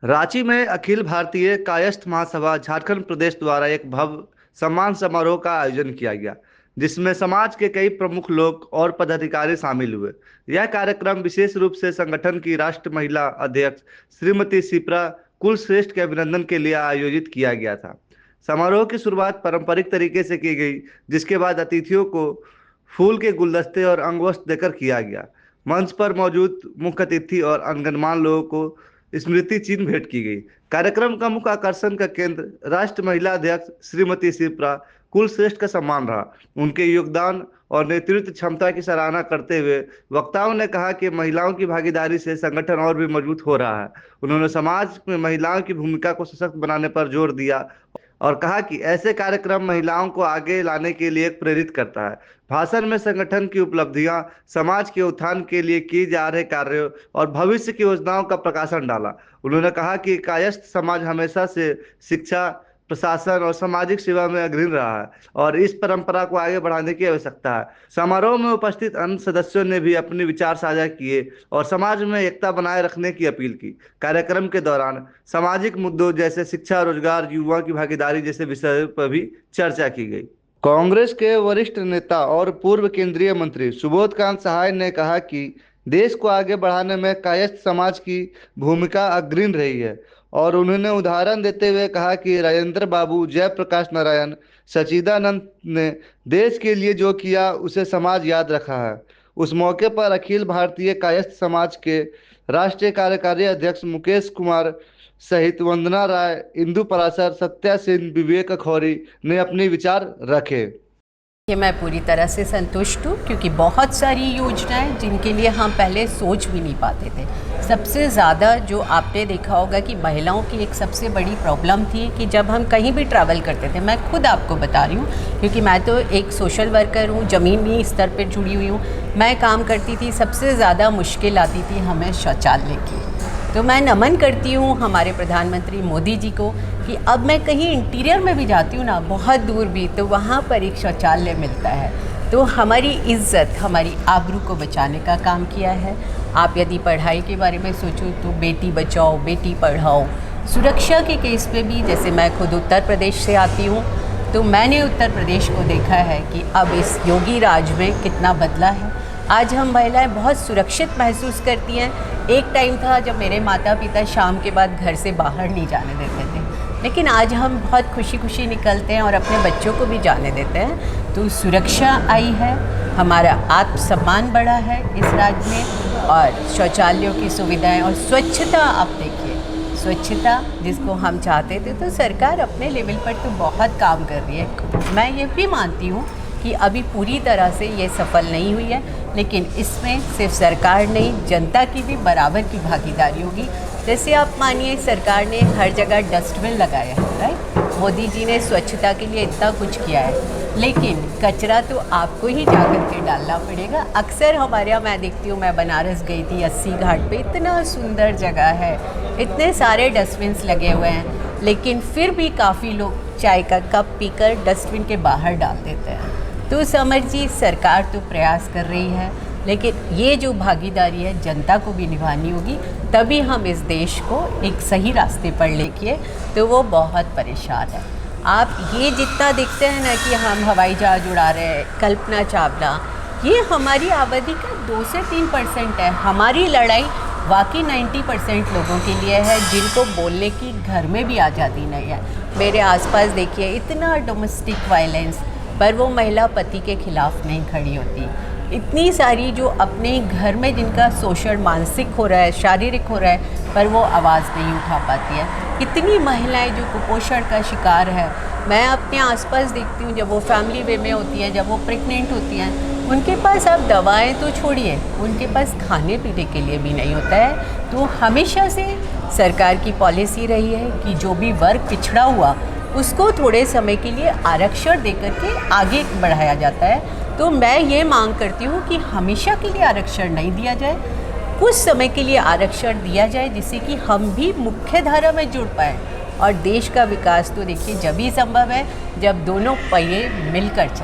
रांची में अखिल भारतीय कायस्थ महासभा झारखंड प्रदेश द्वारा एक भव्य सम्मान समारोह का आयोजन किया गया, जिसमें समाज के कई प्रमुख लोग और पदाधिकारी शामिल हुए। यह कार्यक्रम विशेष रूप से संगठन की राष्ट्र महिला अध्यक्ष श्रीमती शिप्रा कुलश्रेष्ठ के अभिनंदन के लिए आयोजित किया गया था। समारोह की शुरुआत पारंपरिक तरीके से की गई, जिसके बाद अतिथियों को फूल के गुलदस्ते और अंगवस्त्र देकर किया गया। मंच पर मौजूद मुख्य अतिथि और अनगणमान लोगों को स्मृति चिन्ह भेंट की गई। कार्यक्रम का मुख्य आकर्षण का केंद्र राष्ट्र महिला अध्यक्ष श्रीमती शिप्रा कुलश्रेष्ठ का सम्मान रहा। उनके योगदान और नेतृत्व क्षमता की सराहना करते हुए वक्ताओं ने कहा कि महिलाओं की भागीदारी से संगठन और भी मजबूत हो रहा है। उन्होंने समाज में महिलाओं की भूमिका को सशक्त बनाने पर जोर दिया और कहा कि ऐसे कार्यक्रम महिलाओं को आगे लाने के लिए प्रेरित करता है। भाषण में संगठन की उपलब्धियां, समाज के उत्थान के लिए किए जा रहे कार्यों और भविष्य की योजनाओं का प्रकाशन डाला। उन्होंने कहा कि कायस्थ समाज हमेशा से शिक्षा, प्रशासन और सामाजिक सेवा में अग्रणी रहा है और इस परंपरा को आगे बढ़ाने की आवश्यकता है। समारोह में उपस्थित अन्य सदस्यों ने भी अपने विचार साझा किए और समाज में एकता बनाए रखने की अपील की। कार्यक्रम के दौरान सामाजिक मुद्दों जैसे शिक्षा, रोजगार, युवा की भागीदारी जैसे विषयों पर भी चर्चा की गई। कांग्रेस के वरिष्ठ नेता और पूर्व केंद्रीय मंत्री सुबोध कांत सहाय ने कहा कि देश को आगे बढ़ाने में कायस्थ समाज की भूमिका अग्रणी रही है और उन्होंने उदाहरण देते हुए कहा कि राजेंद्र बाबू, जयप्रकाश नारायण, सच्चिदानंद ने देश के लिए जो किया उसे समाज याद रखा है। उस मौके पर अखिल भारतीय कायस्थ समाज के राष्ट्रीय कार्यकारी अध्यक्ष मुकेश कुमार सहित वंदना राय, इंदु पराशर, सत्या सिंह, विवेक अखौरी ने अपने विचार रखे। कि मैं पूरी तरह से संतुष्ट हूँ, क्योंकि बहुत सारी योजनाएं जिनके लिए हम पहले सोच भी नहीं पाते थे। सबसे ज़्यादा जो आपने देखा होगा कि महिलाओं की एक सबसे बड़ी प्रॉब्लम थी कि जब हम कहीं भी ट्रैवल करते थे, मैं खुद आपको बता रही हूँ क्योंकि मैं तो एक सोशल वर्कर हूँ, ज़मीनी स्तर पर जुड़ी हुई हूँ, मैं काम करती थी, सबसे ज़्यादा मुश्किल आती थी हमें शौचालय की। तो मैं नमन करती हूँ हमारे प्रधानमंत्री मोदी जी को कि अब मैं कहीं इंटीरियर में भी जाती हूँ ना, बहुत दूर भी, तो वहाँ पर एक शौचालय मिलता है। तो हमारी इज़्ज़त, हमारी आबरू को बचाने का काम किया है। आप यदि पढ़ाई के बारे में सोचो तो बेटी बचाओ, बेटी पढ़ाओ। सुरक्षा के केस पे भी, जैसे मैं खुद उत्तर प्रदेश से आती हूँ, तो मैंने उत्तर प्रदेश को देखा है कि अब इस योगी राज में कितना बदला है। आज हम महिलाएं बहुत सुरक्षित महसूस करती हैं। एक टाइम था जब मेरे माता पिता शाम के बाद घर से बाहर नहीं जाने देते थे, लेकिन आज हम बहुत खुशी खुशी निकलते हैं और अपने बच्चों को भी जाने देते हैं। तो सुरक्षा आई है, हमारा आत्मसम्मान बढ़ा है इस राज्य में, और शौचालयों की सुविधाएं और स्वच्छता, आप देखिए स्वच्छता जिसको हम चाहते थे, तो सरकार अपने लेवल पर तो बहुत काम कर रही है। मैं ये भी मानती हूँ कि अभी पूरी तरह से ये सफल नहीं हुई है, लेकिन इसमें सिर्फ सरकार नहीं, जनता की भी बराबर की भागीदारी होगी। जैसे आप मानिए सरकार ने हर जगह डस्टबिन लगाया है, राइट, मोदी जी ने स्वच्छता के लिए इतना कुछ किया है, लेकिन कचरा तो आपको ही जाकर के डालना पड़ेगा। अक्सर हमारे यहाँ मैं देखती हूँ, मैं बनारस गई थी, अस्सी घाट पे इतना सुंदर जगह है, इतने सारे डस्टबिन्स लगे हुए हैं, लेकिन फिर भी काफ़ी लोग चाय का कप पीकर डस्टबिन के बाहर डाल देते हैं। तो समझिए सरकार तो प्रयास कर रही है, लेकिन ये जो भागीदारी है जनता को भी निभानी होगी, तभी हम इस देश को एक सही रास्ते पर लेके, तो वो बहुत परेशान है। आप ये जितना देखते हैं ना कि हम हवाई जहाज़ उड़ा रहे हैं, कल्पना चावला, ये हमारी आबादी का 2 से 3% है। हमारी लड़ाई बाकी 90% लोगों के लिए है, जिनको बोलने की घर में भी आज़ादी नहीं है। मेरे आसपास देखिए इतना डोमेस्टिक वायलेंस, पर वो महिला पति के खिलाफ नहीं खड़ी होती। इतनी सारी जो अपने घर में जिनका शोषण मानसिक हो रहा है, शारीरिक हो रहा है, पर वो आवाज़ नहीं उठा पाती है। इतनी महिलाएं जो कुपोषण का शिकार है, मैं अपने आसपास देखती हूँ, जब वो फैमिली वे में होती हैं, जब वो प्रेग्नेंट होती हैं, उनके पास अब दवाएं तो छोड़िए, उनके पास खाने पीने के लिए भी नहीं होता है। तो हमेशा से सरकार की पॉलिसी रही है कि जो भी वर्ग पिछड़ा हुआ उसको थोड़े समय के लिए आरक्षण देकर के आगे बढ़ाया जाता है। तो मैं ये मांग करती हूँ कि हमेशा के लिए आरक्षण नहीं दिया जाए, कुछ समय के लिए आरक्षण दिया जाए, जिससे कि हम भी मुख्य धारा में जुड़ पाएँ। और देश का विकास तो देखिए जब ही संभव है जब दोनों पहिए मिलकर चलें।